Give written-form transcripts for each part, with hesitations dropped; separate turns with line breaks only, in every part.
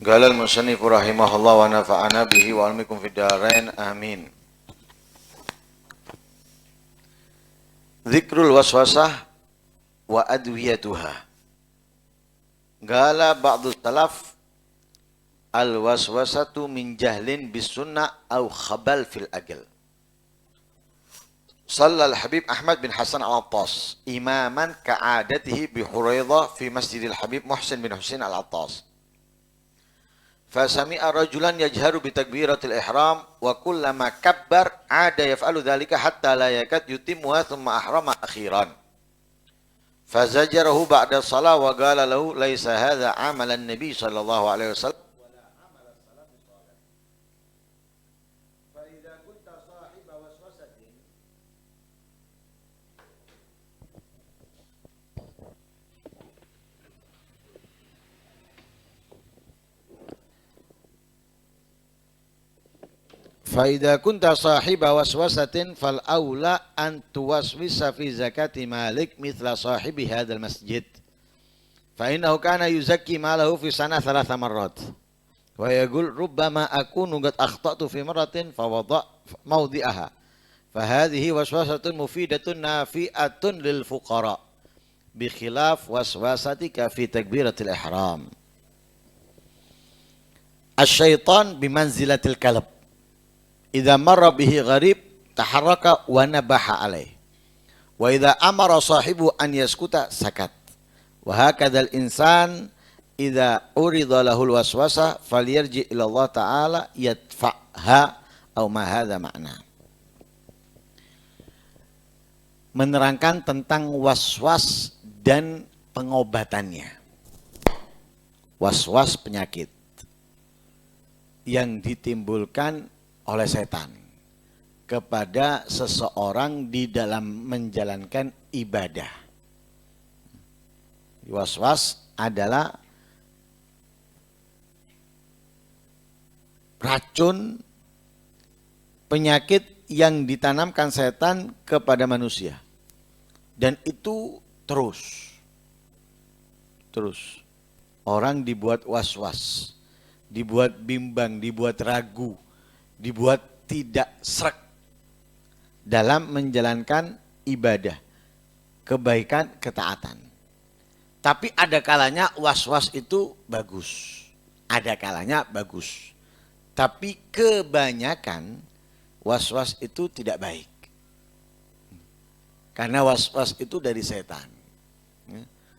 Qala al-musannif rahimahullah wa nafa'ana bihi wa almikum fid dharain amin. Dzikrul waswasah wa adwiyatuha. Qala ba'du salaf al-waswasatu min jahlin bis sunnah aw khabal fil aql. Shalla al-Habib Ahmad bin Hasan al-Attas imaman ka'adatihi bi Huraidhah fi Masjidil Habib Muhsin bin Husain al-Attas. Fasami'a rajulan yajharu bi takbiratil ihram wa kullama kabbar ada yaf'alu dhalika hatta la yakad yutimmuha thumma ahrama akhiran. Fazajarahu ba'da shalah wa qala lahu laisa hadha amalan nabi sallallahu alaihi wasallam. Faida kunta sahiba waswasatin fal aula an tuwaswisa fi zakati malik mithla sahibi hadzal masjid fa innahu kana yuzakki malahu fi sana 3 marrat wa yaqul rubbama akunu qad akhtatu fi marratin fa wada' mawdi'aha fa hadhihi waswasatun mufidatun nafi'atun lil fuqara bi khilaf waswasatika fi takbiratil ihram. Asy-syaitan bimanzilatil kalb. Idza marra bihi gharib taharraka wa nabaha alaih. Wa idza amara sahibu an yaskuta sakat. Wa hakadzal insan idza urida lahul waswasa falyarji ila Allah taala yadfa'ha aw ma hadza ma'na. Menerangkan tentang waswas dan pengobatannya. Waswas penyakit yang ditimbulkan oleh setan kepada seseorang di dalam menjalankan ibadah. Waswas adalah racun penyakit yang ditanamkan setan kepada manusia. Dan itu terus orang dibuat waswas, dibuat bimbang, dibuat ragu, dibuat tidak srek dalam menjalankan ibadah, kebaikan, ketaatan. Tapi ada kalanya was-was itu bagus. Ada kalanya bagus. Tapi kebanyakan was-was itu tidak baik. Karena was-was itu dari setan.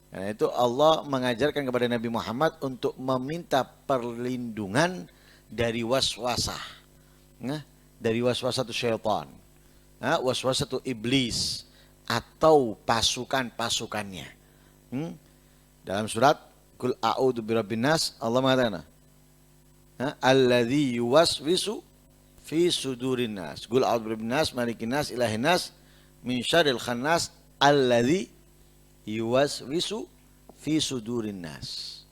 Karena itu Allah mengajarkan kepada Nabi Muhammad untuk meminta perlindungan dari waswasah. Dari waswasatu syaitan, waswasatu iblis atau pasukan-pasukannya. Dalam surat Qul a'udzu birabbin nas Allah mengatakan alladzi yuwaswisu fi sudurin nas. Qul a'udzu birabbin nas malikin nas ilahin nas min syarril khannas alladzi yuwaswisu fi sudurin nas.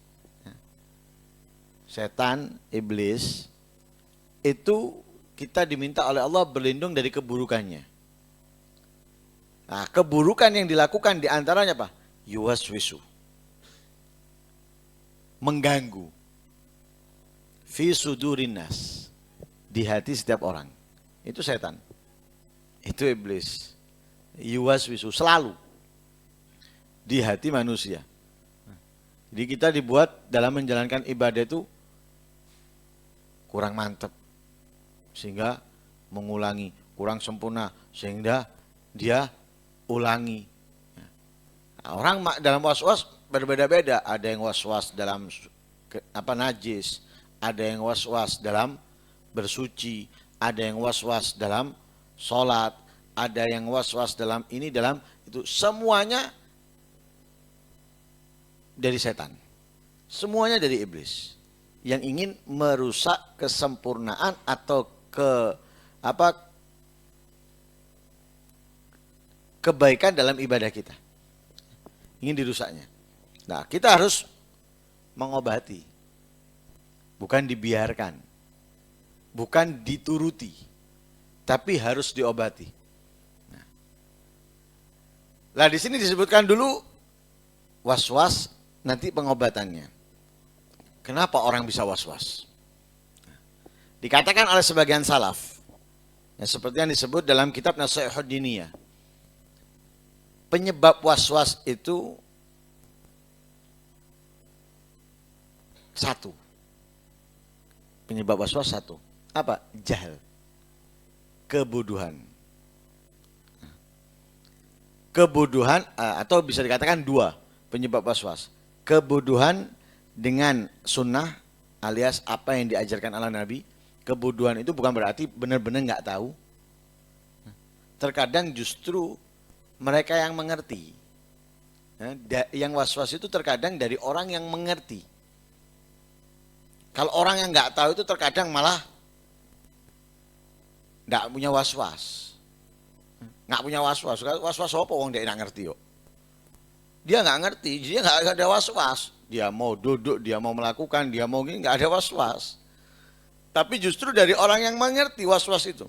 Setan, iblis itu kita diminta oleh Allah berlindung dari keburukannya. Nah, keburukan yang dilakukan diantaranya apa? Yuwaswisu. Mengganggu. Fi sudurin nas. Di hati setiap orang. Itu setan. Itu iblis. Yuwaswisu. Selalu. Di hati manusia. Jadi kita dibuat dalam menjalankan ibadah itu kurang mantap. Sehingga mengulangi, kurang sempurna sehingga dia ulangi. Nah, orang dalam was-was berbeda-beda. Ada yang was-was dalam najis, ada yang was-was dalam bersuci, ada yang was-was dalam sholat, ada yang was-was dalam ini dalam itu. Semuanya dari setan, semuanya dari iblis yang ingin merusak kesempurnaan atau kebaikan dalam ibadah kita. Ingin dirusaknya. Nah, kita harus mengobati. Bukan dibiarkan. Bukan dituruti. Tapi harus diobati. Nah, di sini disebutkan dulu was-was nanti pengobatannya. Kenapa orang bisa was-was? Dikatakan oleh sebagian salaf, ya, seperti yang disebut dalam kitab Nasihat Diniyah, penyebab was-was itu satu. Penyebab was-was satu. Apa? Jahil. Kebodohan. Kebodohan atau bisa dikatakan dua penyebab was-was. Kebodohan dengan sunnah alias apa yang diajarkan oleh Nabi. Kebodohan itu bukan berarti benar-benar nggak tahu. Terkadang justru mereka yang mengerti. Yang was-was itu terkadang dari orang yang mengerti. Kalau orang yang nggak tahu itu terkadang malah nggak punya was-was. Nggak punya was-was. Was-was apa orang dia nggak ngerti yuk. Dia nggak ngerti, dia nggak ada was-was. Dia mau duduk, dia mau melakukan, dia mau gini, nggak ada was-was. Tapi justru dari orang yang mengerti was-was itu.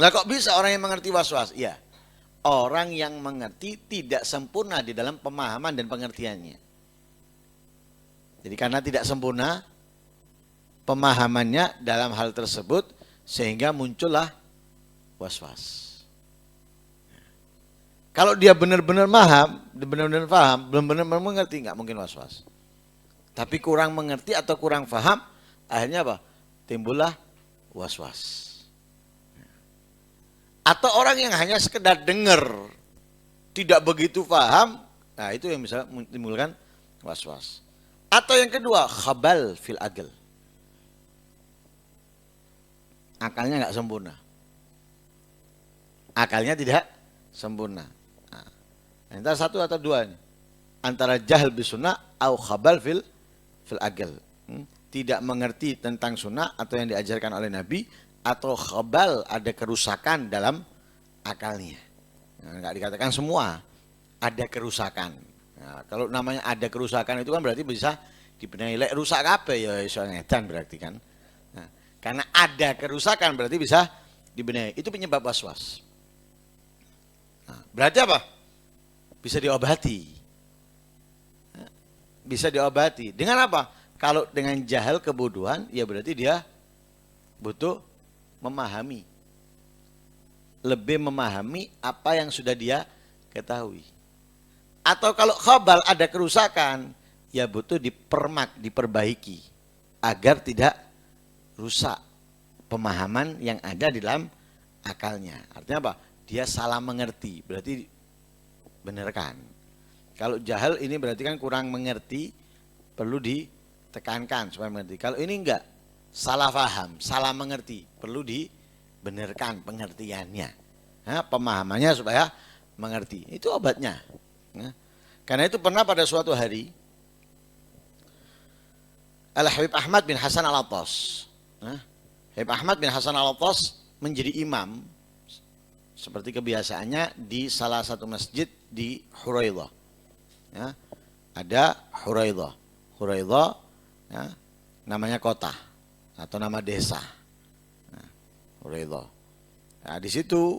Lah kok bisa orang yang mengerti was-was? Iya, orang yang mengerti tidak sempurna di dalam pemahaman dan pengertiannya. Jadi karena tidak sempurna pemahamannya dalam hal tersebut, sehingga muncullah was-was. Kalau dia benar-benar paham, benar-benar mengerti, nggak mungkin was-was. Tapi kurang mengerti atau kurang paham, akhirnya apa? Timbullah was-was. Atau orang yang hanya sekedar dengar, tidak begitu paham, nah itu yang bisa menimbulkan was-was. Atau yang kedua, khabal fil aql. Akalnya nggak sempurna. Akalnya tidak sempurna. Nah, antara satu atau dua ini. Antara jahil bisunnah atau khabal fil aql. Tidak mengerti tentang sunnah atau yang diajarkan oleh Nabi, atau khabal, ada kerusakan dalam akalnya. Nah, nggak dikatakan semua, ada kerusakan. Nah, kalau namanya ada kerusakan itu kan berarti bisa dibenahi. Lek rusak apa ya soalnya edan berarti kan. Nah, karena ada kerusakan berarti bisa dibenahi. Itu penyebab was-was. Nah, berarti apa? Bisa diobati. Nah, bisa diobati. Dengan apa? Kalau dengan jahil kebodohan, ya berarti dia butuh memahami. Lebih memahami apa yang sudah dia ketahui. Atau kalau khabal ada kerusakan, ya butuh diperbaiki agar tidak rusak pemahaman yang ada di dalam akalnya. Artinya apa? Dia salah mengerti, berarti benarkan. Kalau jahil ini berarti kan kurang mengerti, perlu ditekankan supaya mengerti. Kalau ini enggak, salah paham, salah mengerti, perlu dibenarkan pengertiannya. Nah, pemahamannya supaya mengerti. Itu obatnya. Nah, karena itu pernah pada suatu hari Al-Habib Ahmad bin Hasan Al-Attas. Habib Ahmad bin Hasan Al-Attas menjadi imam seperti kebiasaannya di salah satu masjid di Huraidah. Ya, ada Huraidah. Huraidah ya, namanya kota atau nama desa. Nah, Huraidah. Nah, di situ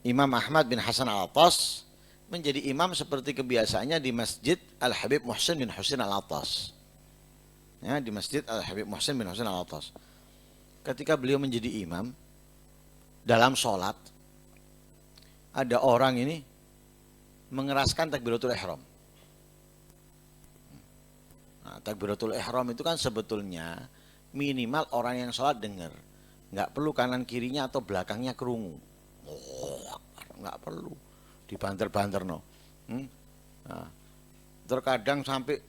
Imam Ahmad bin Hasan Al-Attas menjadi imam seperti kebiasaannya di Masjid Al-Habib Muhsin bin Husin Al-Attas. Ya, di Masjid Al-Habib Muhsin bin Husin Al-Attas. Ketika beliau menjadi imam dalam sholat, ada orang ini mengeraskan takbiratul ihram. Nah, takbiratul ihram itu kan sebetulnya minimal orang yang sholat dengar, nggak perlu kanan kirinya atau belakangnya kerungu. Nggak perlu dibanter-banter no. Nah, terkadang sampai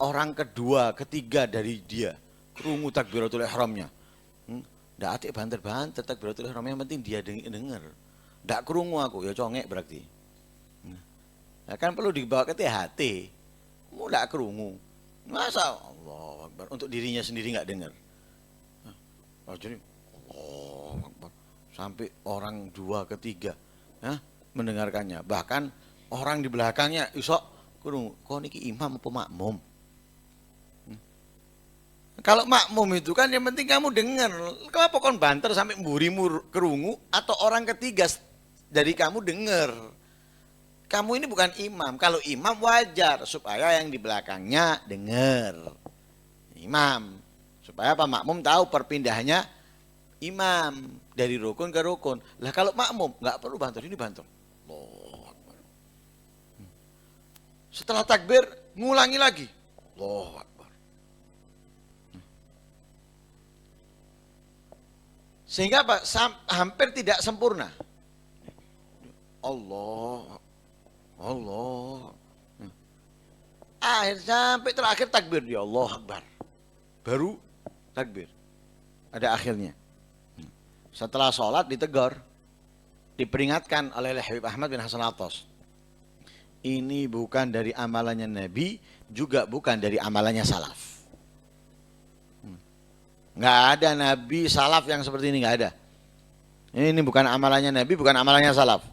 orang kedua, ketiga dari dia kerungu takbiratul ihramnya. Nggak atik banter-banter takbiratul ihram, yang penting dia dengar. Nggak kerungu aku, ya congek berarti. Nah, kan perlu dibawa ke THT. Mau nggak kerungu. Masa Allah Akbar, untuk dirinya sendiri nggak dengar. Nah, jadi Allah Akbar, sampai orang dua ketiga mendengarkannya. Bahkan orang di belakangnya isok kerungu. Kok niki imam apa makmum? Kalau makmum itu kan yang penting kamu dengar. Kenapa kon banter sampai mburimu kerungu atau orang ketiga dari kamu dengar? Kamu ini bukan imam. Kalau imam wajar supaya yang di belakangnya dengar. Imam. Supaya Pak makmum tahu perpindahannya imam dari rukun ke rukun. Lah kalau makmum nggak perlu bantul, ini bantul. Allahu Akbar. Setelah takbir ngulangi lagi. Allahu Akbar. Sehingga apa? Hampir tidak sempurna. Allah. Sampai terakhir takbir dia Allah Akbar. Baru takbir. Ada akhirnya. Setelah sholat ditegur, diperingatkan oleh Habib Ahmad bin Hasan Al-Attas. Ini bukan dari amalannya Nabi, juga bukan dari amalannya salaf. Nggak ada Nabi salaf yang seperti ini, nggak ada. Ini bukan amalannya Nabi, bukan amalannya salaf.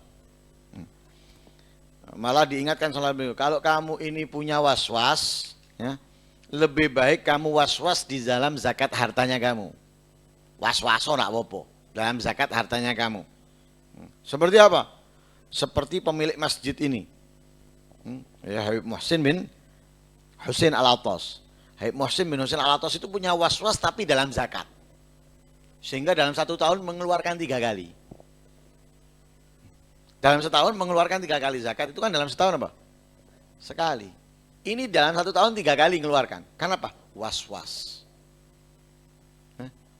Malah diingatkan selalu, kalau kamu ini punya was-was, ya, lebih baik kamu was-was di dalam zakat hartanya kamu. Was-waso nak wopo dalam zakat hartanya kamu. Seperti apa? Seperti pemilik masjid ini, ya, Habib Muhsin bin Husain Al-Attas. Habib Muhsin bin Husain Al-Attas itu punya was-was tapi dalam zakat. Sehingga dalam 1 tahun mengeluarkan 3 kali. Dalam setahun mengeluarkan 3 kali zakat, itu kan dalam setahun apa? Sekali. Ini dalam 1 tahun 3 kali mengeluarkan. Kenapa? Was-was.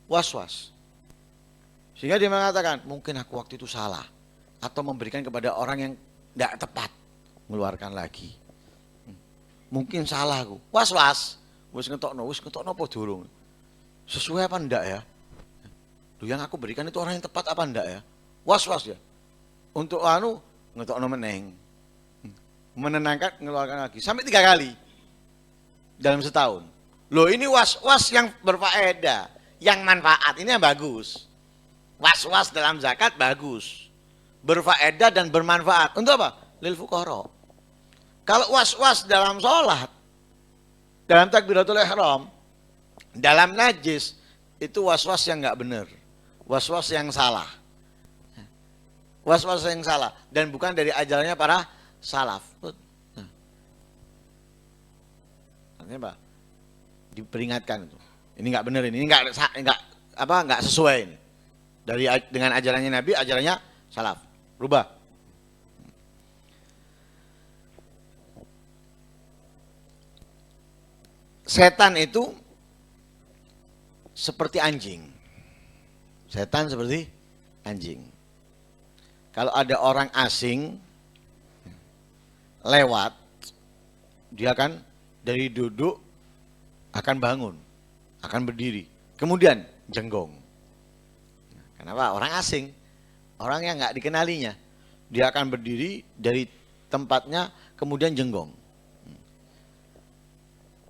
Was-was. Sehingga dia mengatakan, mungkin aku waktu itu salah. Atau memberikan kepada orang yang tidak tepat. Mengeluarkan lagi. Mungkin salah aku. Was-was. Wis ngetokno apa durung? Sesuai apa enggak ya? Yang aku berikan itu orang yang tepat apa enggak ya? Was-was ya. Untuk ngetokno meneng. Menenangkan, ngeluarkan lagi. Sampai 3 kali. Dalam setahun. Loh ini was-was yang berfaedah. Yang manfaat. Ini yang bagus. Was-was dalam zakat bagus. Berfaedah dan bermanfaat. Untuk apa? Lil fuqara. Kalau was-was dalam sholat. Dalam takbiratul ihram. Dalam najis. Itu was-was yang enggak benar. Was-was yang salah. Was-was yang salah dan bukan dari ajarannya para salaf. Artinya apa? Diperingatkan itu. Ini enggak benar ini enggak sesuai ini. Dengan ajarannya Nabi, ajarannya salaf. Rubah. Setan itu seperti anjing. Setan seperti anjing. Kalau ada orang asing lewat, dia akan dari duduk akan bangun, akan berdiri, kemudian jenggong. Kenapa? Orang asing, orang yang nggak dikenalinya, dia akan berdiri dari tempatnya, kemudian jenggong.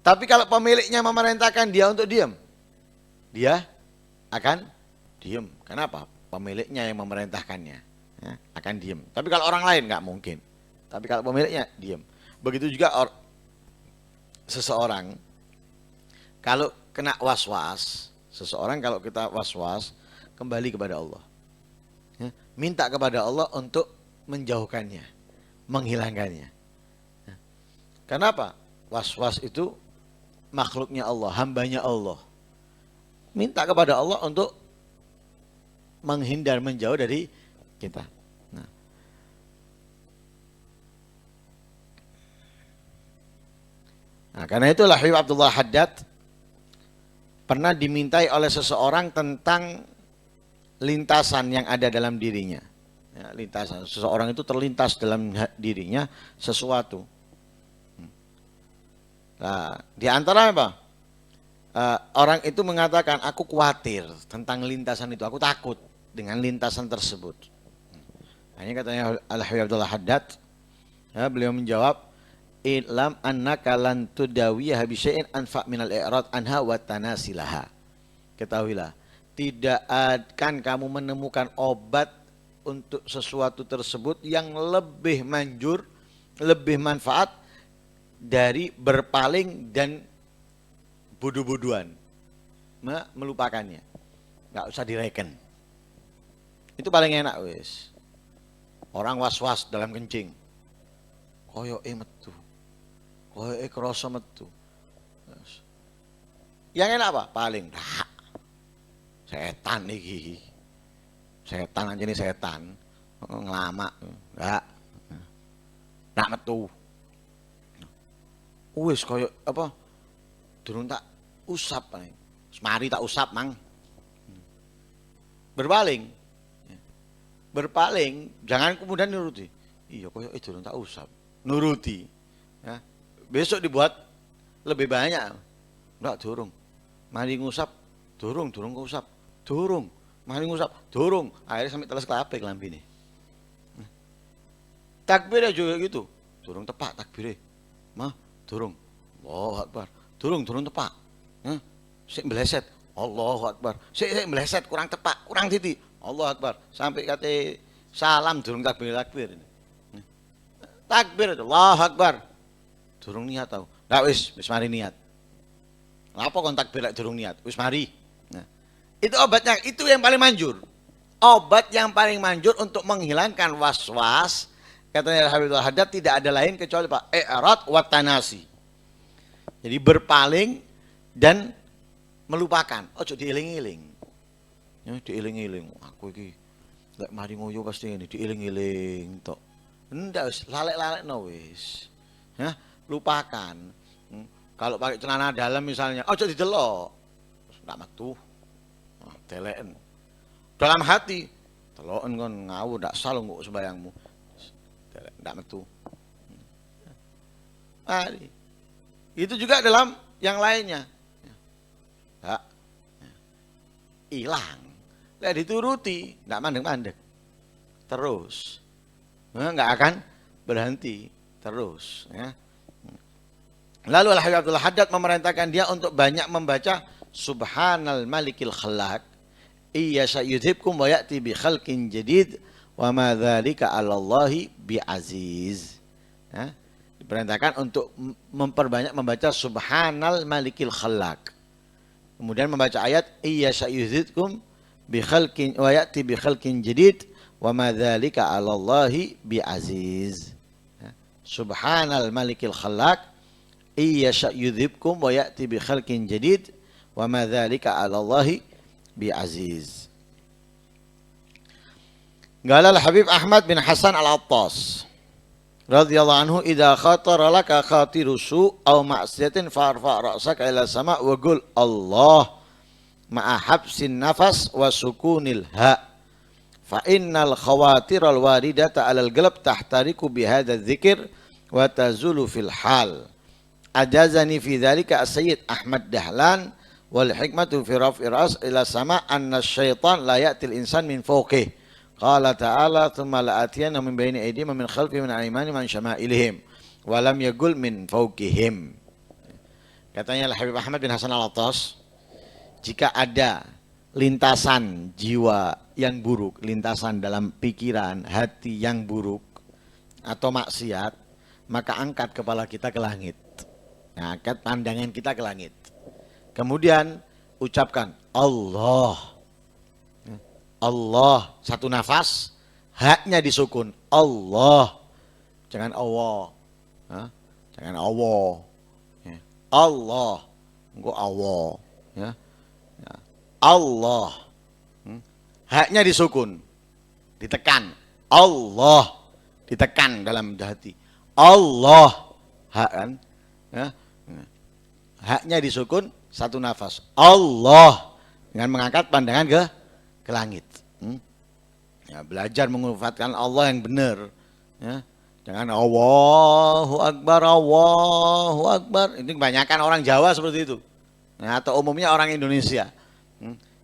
Tapi kalau pemiliknya memerintahkan dia untuk diam, dia akan diam. Kenapa? Pemiliknya yang memerintahkannya. Ya, akan diem. Tapi kalau orang lain nggak mungkin. Tapi kalau pemiliknya diem. Begitu juga seseorang kalau kena was-was, seseorang kalau kita was-was kembali kepada Allah. Ya, minta kepada Allah untuk menjauhkannya, menghilangkannya. Ya. Kenapa? Was-was itu makhluknya Allah, hambanya Allah. Minta kepada Allah untuk menghindar, menjauh dari kita. Nah, karena itulah Habib Abdullah Haddad pernah dimintai oleh seseorang tentang lintasan yang ada dalam dirinya. Ya, lintasan. Seseorang itu terlintas dalam dirinya sesuatu. Nah, di antara apa? Orang itu mengatakan, aku khawatir tentang lintasan itu, aku takut dengan lintasan tersebut. Hanya katanya Al-Habib Abdullah Haddad, ya, beliau menjawab, "Ilam annaka lan tudawiha bi syai'in anfa' minal i'rad anha wa tanasilaha." Ketahuilah, tidak akan kamu menemukan obat untuk sesuatu tersebut yang lebih manjur, lebih manfaat dari berpaling dan bodoh-bodohan, melupakannya. Nggak usah direken. Itu paling enak wis. Orang was-was dalam kencing. koyoke metu. Koyoke krasa metu. Yang enak apa? Paling dak. Setan iki. Setan anjene setan. Ngelamak. Enggak. Nak metu. Wis koyo apa? Durung tak usap paling. Mari tak usap, Mang. Berpaling. Berpaling, jangan kemudian nuruti. Iya, koyo durung tak usap. Nuruti. Ya. Besok dibuat lebih banyak. Enggak, durung. Mari ngusap, durung ngusap. Durung. Mari ngusap, durung. Akhirnya sampai teles kelapik lambene. Takbirnya juga gitu. Durung tepak takbirnya. Mah, durung. Allahu Akbar. Durung tepak. Sik meleset. Allahu Akbar. Sik meleset kurang tepak, kurang titik. Allahu Akbar. Sampai kate salam durung takbir. Takbir itu Allahu Akbar. Durung niat tau. Nah wis mari niat. Apa kon takbir lek durung niat? Wis mari. Nah, itu obatnya, itu yang paling manjur. Obat yang paling manjur untuk menghilangkan was-was, katanya Habibul Haddad, tidak ada lain kecuali Pak i'rad wa tanasi. Jadi berpaling dan melupakan. Ojo diiling-iling. Ya diiling-iling. Aku iki lek mari ngoyo pasti ini diiling-iling tok. Ndak wis lalek-lalekno wis. Ya, lupakan. Kalau pakai celana dalam misalnya, ojo didelok. Ndak metu. Deleken. Dalam hati, teloken kon ngawur ndak salah kok sembayangmu. Ndak metu. Mari. Itu juga dalam yang lainnya. Ndak. Hilang. Lek dituruti, ndak mandek-mandek. Terus. Nggak akan berhenti. Terus. Ya. Lalu Al-Habib Haddad memerintahkan dia untuk banyak membaca Subhanal Malikil Khalaq. Iya sayudhibkum wa ya'ti bi khalqin jadid wa ma dzalika 'alallahi bi aziz. Ya. Diperintahkan untuk memperbanyak membaca Subhanal Malikil Khalaq. Kemudian membaca ayat iya sayudhibkum bi khalqin wa ya'ti bi khalqin jadid wa ma dzalika 'alallahi bi aziz. Ya. Subhanal Malikil Khalaq iya yudhibkum wa ya'ti bi khalqin jadid wa ma dzalika 'ala Allahi bi aziz. Qala al-Habib Ahmad bin Hasan Al-Attas radhiyallahu anhu idza khatara laka khatiru su aw ma'siyatin farfa ra'saka ila sama' wa qul Allah ma'a habsin nafas wa sukunil ha fa innal khawatiral waridata 'alal qalb tahtariku bi hadha dzikr wa tazulu fil hal. Ajazani fi dzalika as-Sayyid Ahmad Dahlan wal hikmatu fi raf'i ras ila sama anna syaitan la ya'til insan min fawqih. Qala ta'ala thumma la'atiyana min baini aydihim min khalfihim min aymani man syama'ilihim wa lam yaqul min fawqihim. Katanya Habib Ahmad bin Hasan Al-Attas, jika ada lintasan jiwa yang buruk, lintasan dalam pikiran, hati yang buruk atau maksiat, maka angkat kepala kita ke langit. Nah, angkat pandangan kita ke langit. Kemudian ucapkan Allah. Allah, satu nafas, haknya disukun. Allah. Jangan Allah. Jangan Allah. Allah. Engko Allah. Ya. Allah. Haknya disukun. Ditekan. Allah. Ditekan dalam hati. Allah. Hak kan? Ya. Haknya disukun satu nafas. Allah dengan mengangkat pandangan ke langit. Ya, belajar mengufatkan Allah yang benar. Ya. Jangan Allahu Akbar, Allahu Akbar. Ini kebanyakan orang Jawa seperti itu. Nah, atau umumnya orang Indonesia.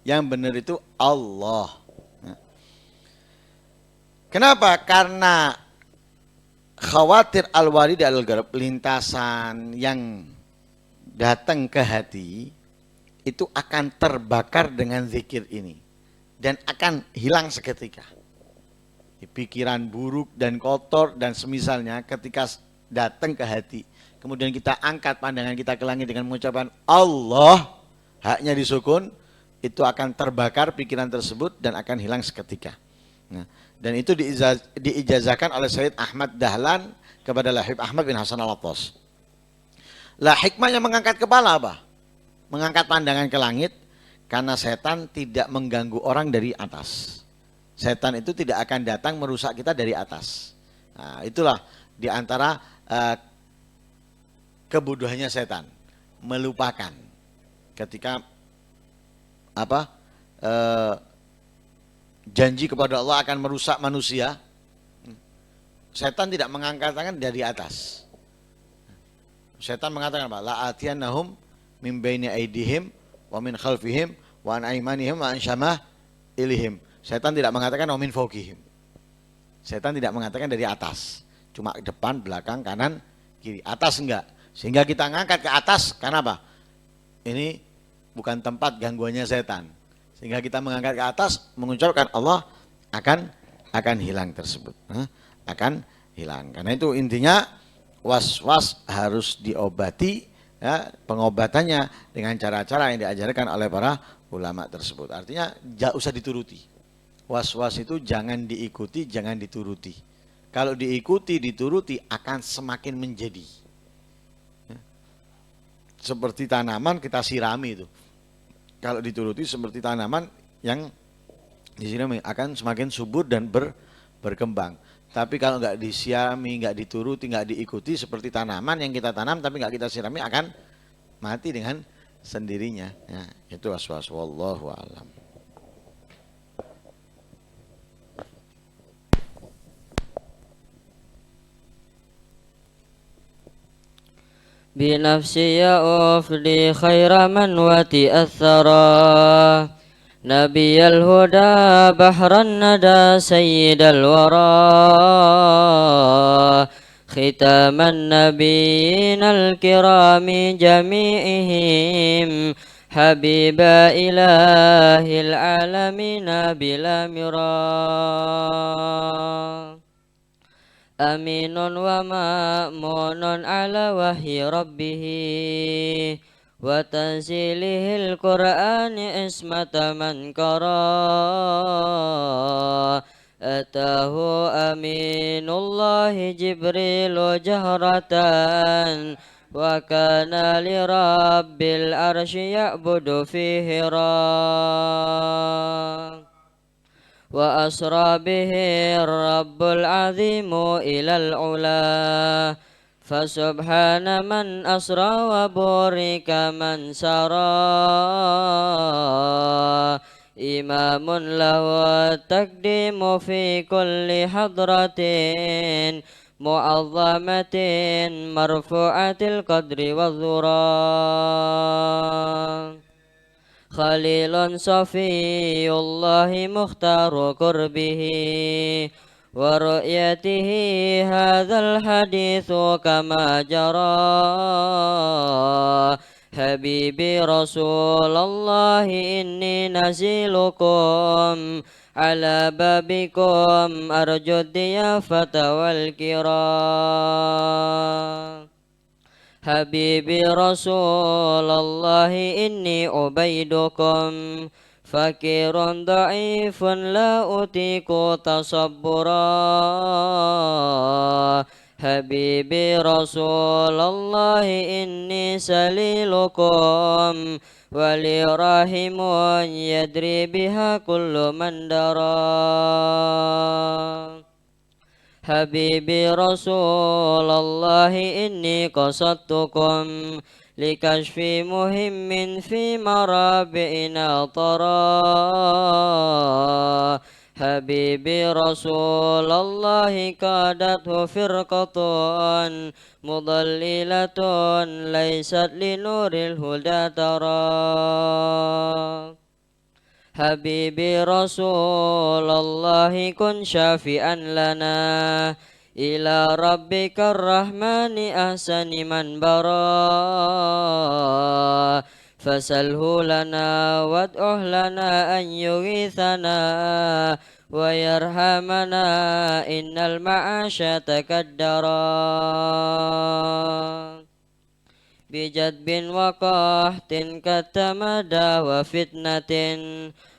Yang benar itu Allah. Ya. Kenapa? Karena khawatir al-warid al-garab, lintasan yang datang ke hati itu akan terbakar dengan zikir ini dan akan hilang seketika. Pikiran buruk dan kotor dan semisalnya ketika datang ke hati, kemudian kita angkat pandangan kita ke langit dengan mengucapkan Allah, haknya disukun, itu akan terbakar pikiran tersebut dan akan hilang seketika. Nah, dan itu diijazahkan oleh Sayyid Ahmad Dahlan kepada Lahib Ahmad bin Hasan Al-Attas. Lah hikmahnya mengangkat kepala apa? Mengangkat pandangan ke langit karena setan tidak mengganggu orang dari atas. Setan itu tidak akan datang merusak kita dari atas. Nah, itulah di antara kebodohannya setan, melupakan ketika janji kepada Allah akan merusak manusia. Setan tidak mengangkat tangan dari atas. Setan mengatakan apa? La atiyannahum min baini aidihim wa min khalfihim wa an aimanihim wa an syama'ilihim. Setan tidak mengatakan wa min fawqihim. Setan tidak mengatakan dari atas. Cuma depan, belakang, kanan, kiri. Atas enggak. Sehingga kita ngangkat ke atas karena apa? Ini bukan tempat gangguannya setan. Sehingga kita mengangkat ke atas mengucapkan Allah akan hilang tersebut. Akan hilang. Karena itu intinya was-was harus diobati, ya, pengobatannya dengan cara-cara yang diajarkan oleh para ulama tersebut. Artinya jangan usah dituruti. Was-was itu jangan diikuti, jangan dituruti. Kalau diikuti, dituruti akan semakin menjadi. Seperti tanaman kita sirami itu. Kalau dituruti seperti tanaman yang disirami akan semakin subur dan berkembang. Tapi kalau nggak disirami, nggak dituruti, nggak diikuti seperti tanaman yang kita tanam tapi nggak kita sirami akan mati dengan sendirinya. Ya, itu was-was. Wallahu a'lam.
بنفسي أفدي خير من وتأثرا نبي الهدى بحر الندى سيد الورى ختام النبيين الكرام جميعهم حبيب إله العالمين بلا مرى أمين ومأمون على وحي ربه وتنزيله القرآن اسمة من قرأ أتاه أمين الله جبريل جهرة وكان لرب العرش يعبد فيه هراء وأسرى به الرب العظيم إلى العلا فسبحان من أسرى وبورك من سرى إمام له التقديم في كل حضرة معظمة مرفوعة القدر والذرى خليل صفي الله مختار قربه ورؤيته هذا الحديث كما جرى حبيبي رسول الله إني نزيلكم على بابكم أرجو الضيافة والكرام حبيبي رسول الله إني عبيدكم فقير ضعيف لا أطيق تصبرا حبيبي رسول الله إني سليلكم ولي رحم يدري بها كل من درى حبيبي رسول الله إني قصدتكم لكشف مهم في مرابئنا طرى حبيبي رسول الله كادته فرقة مضللة ليست لنور الهدى ترى حبيبي رسول الله كن شافئا لنا إلى ربك الرحمن أحسن من برا فسله لنا وادعه لنا أن يغيثنا ويرحمنا إن المعاش تكدرا بجدب وقحط كالتمدى وفتنة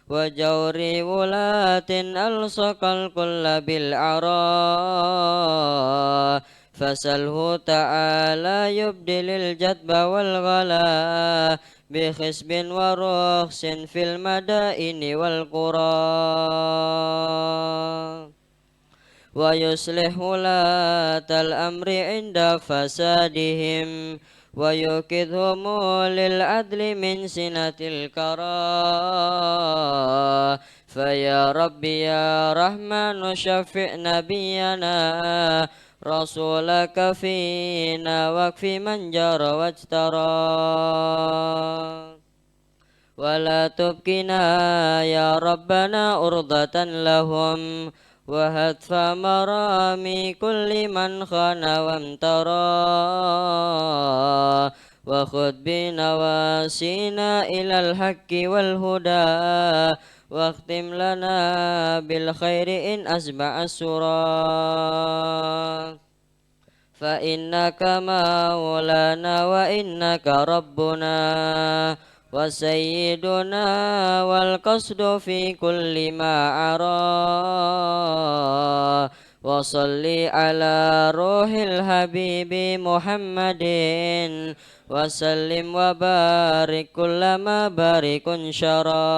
وجور ولاة ألصق الكل بالعراء فسله تعالى يبدل الجدب والغلا بخصب ورخص في المدائن والقرى ويصلح ولاة الأمر عند فسادهم ويوكدهم للعدل من سنة الكرى فيا ربي يا رحمن شفع نبينا رسولك فينا واكف من جار واجترى ولا تبكنا يا ربنا أرضة لهم وهتف مرامي كل من خان وامترى وخذ بنواسينا إلى الحق والهدى واختم لنا بالخير إن أسبع السرى فإنك مولانا وإنك ربنا وسيدنا والقصد في كل ما أرى وصل على روح الحبيب محمد وسلم وبارك كلما بارك شرى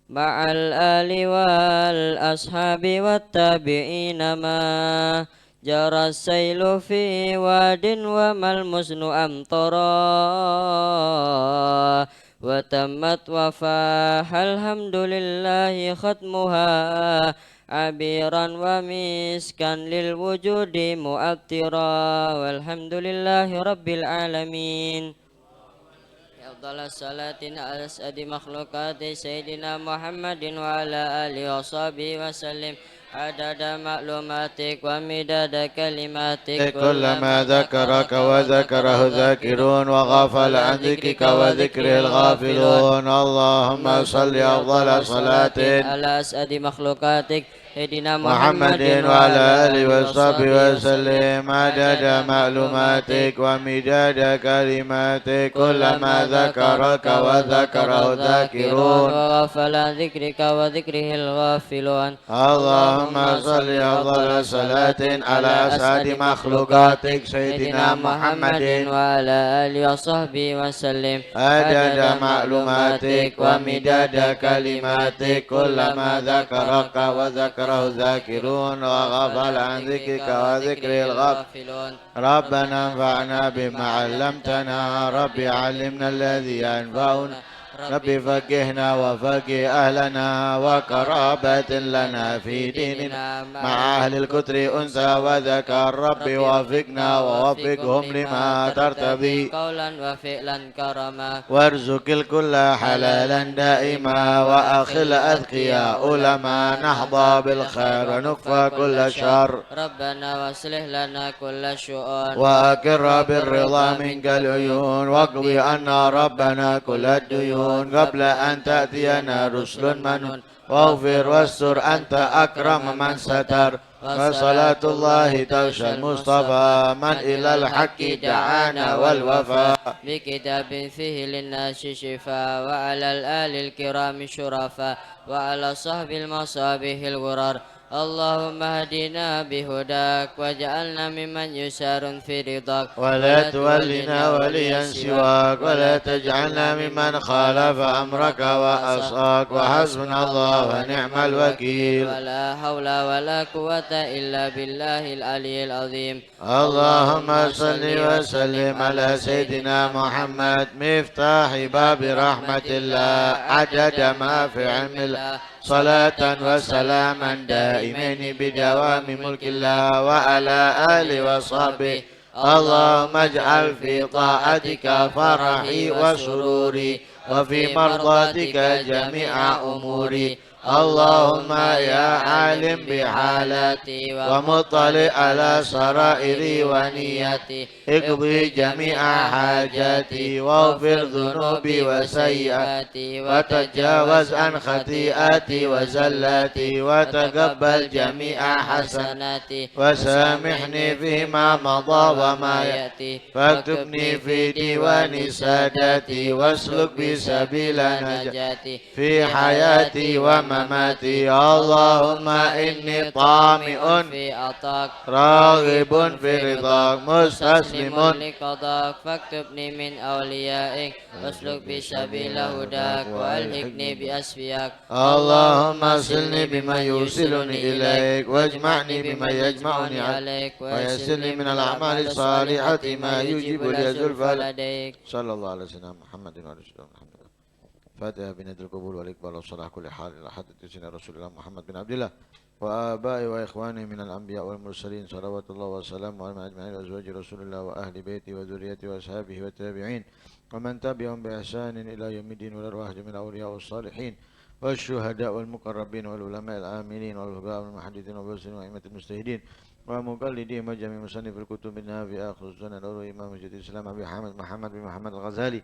مع الآل والأصحاب والتابعين ما جرى السيل في واد وما المزن أمطرا وتمت وفاح الحمد لله ختمها عبيرا ومسكا للوجود مؤثرا والحمد لله رب العالمين. أفضل الصلاة على أسعد مخلوقات سيدنا محمد وعلى آله وصحبه وسلم عدد معلوماتك ومداد كلماتك
كلما ذكرك وذكره ذاكرون وغفل عن ذكرك وذكره الغافلون. اللهم صل أفضل صلاة
على أسعد مخلوقاتك سيدنا
محمد وعلى آله وصحبه وسلم عدد معلوماتك ومداد كلماتك كلما ذكرك وذكره ذاكرون
وغفل عن ذكرك وذكره الغافلون.
اللهم صل أفضل صلاة على أسعد مخلوقاتك سيدنا محمد
وعلى آله وصحبه وسلم
عدد معلوماتك ومداد كلماتك كلما ذكرك وذكره ذاكرون وغفل عن ذكرك وذكر الغافلون. ربنا انفعنا بما علمتنا رب علمنا الذي ينفعنا رب فقهنا وفقه أهلنا وقرابة لنا في ديننا مع أهل الكتر أنثى وذكر رب وفقنا ووفقهم لما ترتضي
قولا وفعلا كرما
وارزق الكل حلالا دائما وأخل أذكياء لما نحظى بالخير ونكفى كل شر.
ربنا واصلح لنا كل شؤون
وأكر بالرضا منك العيون واقضي عنا ربنا كل الديون قبل أن تأتينا رسل منون واغفر واستر أنت أكرم من ستر. وصلاة الله تغشى المصطفى من إلى الحق دعانا والوفاء
بكتاب فيه للناس شفاء وعلى الآل الكرام شرفاء وعلى صحب المصابيح الغرار. اللهم اهدنا بهداك واجعلنا ممن يسار في رضاك
ولا تولنا وليا سواك ولا تجعلنا ممن خالف أمرك وأصاك وحسبنا الله ونعم الوكيل.
ولا حول ولا قوة إلا بالله العلي العظيم.
اللهم صل وسلم على سيدنا محمد مفتاح باب رحمة الله عدد ما في علم الله صلاة وسلاما دائمين بدوام ملك الله وعلى آله وصحبه. اللهم اجعل في طاعتك فرحي وسروري وفي مرضاتك جميع أموري. اللهم يا عالم بحالاتي ومطلع على سرائري ونياتي اقضي جميع حاجاتي واغفر ذنوبي وسيئاتي وتجاوز عن خطيئاتي وزلاتي وتقبل جميع حسناتي وسامحني فيما مضى وما يأتي فاكتبني في ديوان ساداتي واسلك بي سبيل نجاتي في حياتي وما مماتي اللهم إني طامع
في عطاك
راغب في رضاك
مستسلم
مستسلم
لقضاك فاكتبني من أوليائك واسلك بي سبيل هداك وألحقني بأسفياك
اللهم صلني بما يوصلني إليك واجمعني بما يجمعني عليك ويسر لي من الأعمال الصالحة ما يجيب لي زلفى
لديك.
صلى الله على سيدنا محمد وعلى آله محمد. فاتحة بندر القبول والإقبال والصلاح كل حال إلى حضرة سيدنا رسول الله محمد بن عبد الله وآبائي وإخواني من الأنبياء والمرسلين صلوات الله وسلامه على أجمعين أزواج رسول الله وأهل بيته وذريته وأصحابه والتابعين ومن تبعهم بإحسان إلى يوم الدين والأرواح من الأولياء والصالحين والشهداء والمقربين والعلماء العاملين والفقهاء والمحدثين والمفسرين وأئمة المجتهدين ومقلدين وجميع مصنف الكتب منها في آخر السنة الأولى إمام مسجد الإسلام أبي محمد بن محمد الغزالي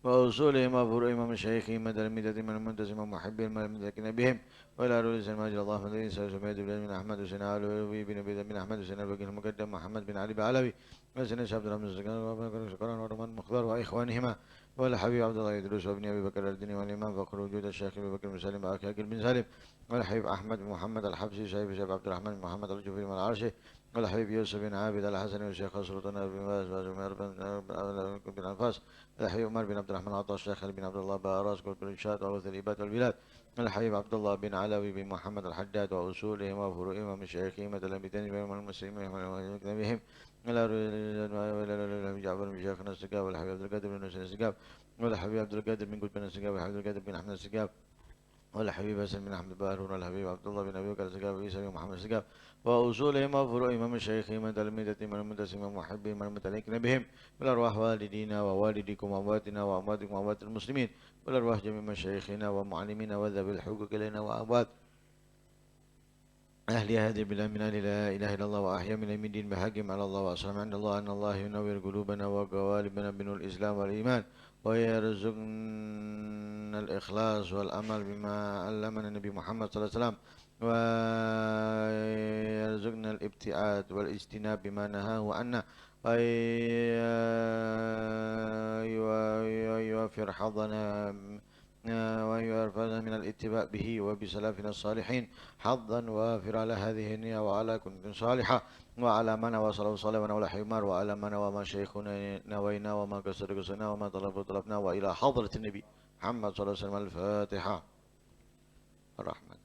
وأصولهم وفروعهم ومشايخهم وتلامذتهم المنتسم ومحبهم المتذكرين بهم وإلى رؤوس المجد الله فضيل سيد بن أحمد حسين علوي بن عبيد بن أحمد حسين الفقيه المقدم محمد بن علي بعلوي وسنة عبد الرحمن الزكان وشكران ورمان مختار وإخوانهما والحبيب عبد الله يدرس وابن أبي بكر الدين والإمام فخر وجود الشيخ أبي بكر بن سالم وأخي أكل بن سالم والحبيب أحمد بن محمد الحبسي شيخ عبد الرحمن بن محمد الجوفي من العرشي والحبيب يوسف بن عابد الحسني والشيخ السلطان بن باز بن أنفاس الحبيب عمر بن عبد الرحمن عطا الشيخ بن عبد الله باراس كل الإنشاء وغوث الإباد والبلاد الحبيب عبد الله بن علوي بن محمد الحداد وأصولهم وفروعهم ومشايخهم وتلاميذهم والمسلمين ومكتبهم إلى جعفر بن شيخنا السقاف والحبيب عبد القادر بن حسين السقاف والحبيب عبد القادر بن قطب بن السقاف والحبيب عبد القادر بن أحمد السقاف والحبيب حسن بن أحمد بارون والحبيب عبد الله بن أبي بكر السقاف وعيسى بن محمد السقاف وأصولهم وفروعهم ومشايخهم وتلاميذهم والمنتسبين ومحبهم والمتلقين بهم والأرواح والدينا ووالديكم وأمواتنا وأمواتكم وأموات المسلمين والأرواح جميع مشايخنا ومعلمينا وذوي الحقوق لنا وأموات أهل هذه البلاد من أهل لا إله إلا الله وأحيا من الدين بحقهم على الله وأسلم عند الله أن الله ينور قلوبنا وقوالبنا بنور الإسلام والإيمان ويرزقنا الإخلاص والأمل بما علمنا النبي محمد صلى الله عليه وسلم ويرزقنا الابتعاد والاجتناب بما نهاه عنا ويوفر حظنا ويرفعنا من الاتباع به وبسلافنا الصالحين حظا وافر على هذه النية وعلى كل صالحة وعلى من وصله صلاه ولا حمار وعلى من وما شيخنا نوينا وما قصر قصرنا وما طلبنا وإلى حضرة النبي محمد صلى الله عليه وسلم. الفاتحة. الرحمن.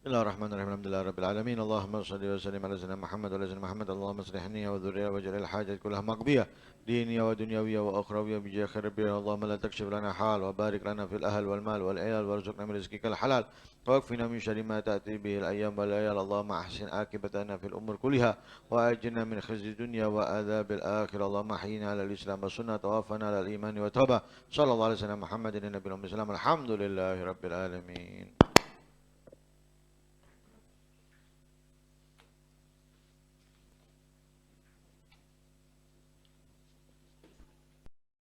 بسم الله الرحمن الرحيم الحمد لله رب العالمين اللهم صل وسلم على سيدنا محمد وعلى سيدنا محمد اللهم اصلح لي وذريتي واجعل الحاجات كلها مقضية دينية ودنيوية وأخروية بجاه خير ربنا اللهم لا تكشف لنا حال وبارك لنا في الأهل والمال والعيال وارزقنا من رزقك الحلال واكفنا من شر ما تأتي به الأيام والليال اللهم أحسن عاقبتنا في الأمور كلها وأجرنا من خزي الدنيا وعذاب الآخرة اللهم أحينا على الإسلام والسنة توفنا على الإيمان والتوبة صلى الله عليه وسلم محمد النبي الأمي السلام الحمد لله رب العالمين.